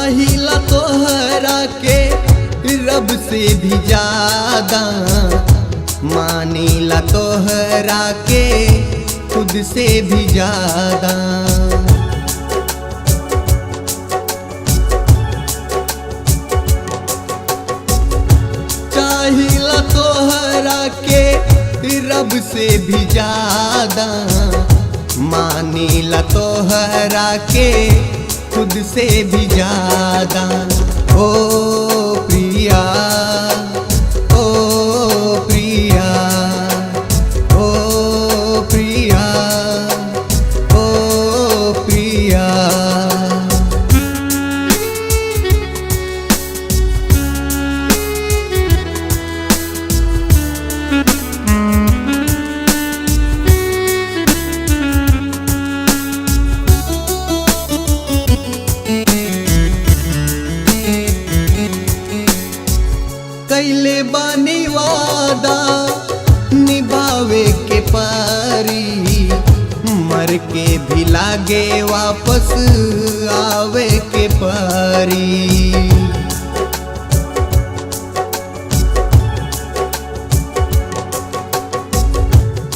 चाहिला तोहरा के रब से भी ज्यादा, मानीला तोहरा के खुद से भी ज्यादा। चाहिला तोहरा के रब से भी ज्यादा, मानीला तोहरा के खुद से भी ज्यादा। ओ प्रिया, ओ प्रिया, ओ प्रिया, ओ प्रिया। कैले बानी वादा निभावे के पारी, मर के भी लागे वापस आवे के पारी।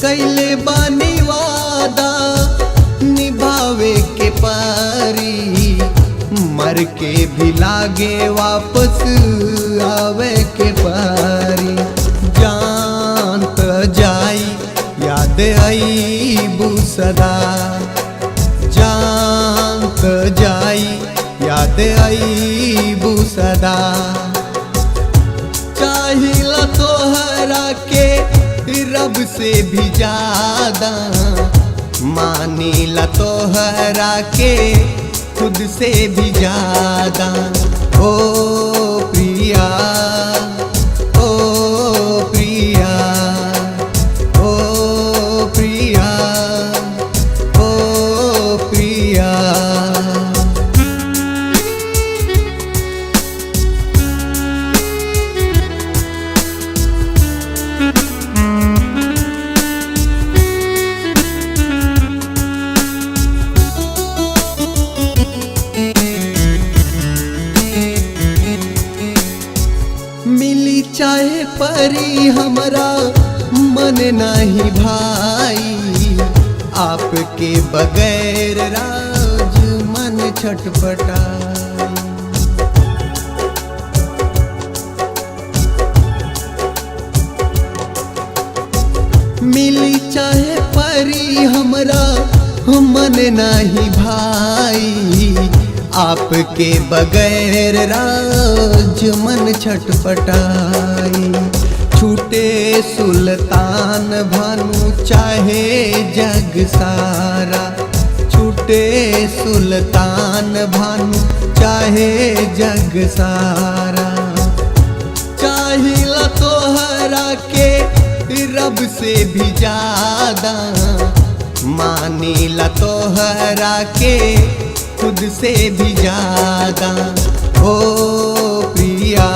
कैले बानी वादा निभावे के पारी, मर के भी लागे वापस आवे के पारी। जान त जाई याद आईबू सदा, जान त जाई याद आईबू सदा। चाहिला तोहरा के रब से भी ज्यादा, मानीला तोहरा के खुद से भी ज्यादा। ओ प्रिया, ओ प्रिया, ओ प्रिया, ओ प्रिया। मिली चाहे परी हमरा मन नहीं भाई, आपके बगैर राज मन छटपटाई। मिली चाहे परी हमरा मन नहीं भाई, आपके बगैर राज मन छटपटाई। छूटे सुल्तान भानु चाहे जग सारा, छूटे सुल्तान भानु चाहे जग सारा। चाहिला तोहरा के रब से भी ज्यादा, मानीला तोहरा के खुद से भी ज्यादा। ओ प्रिया।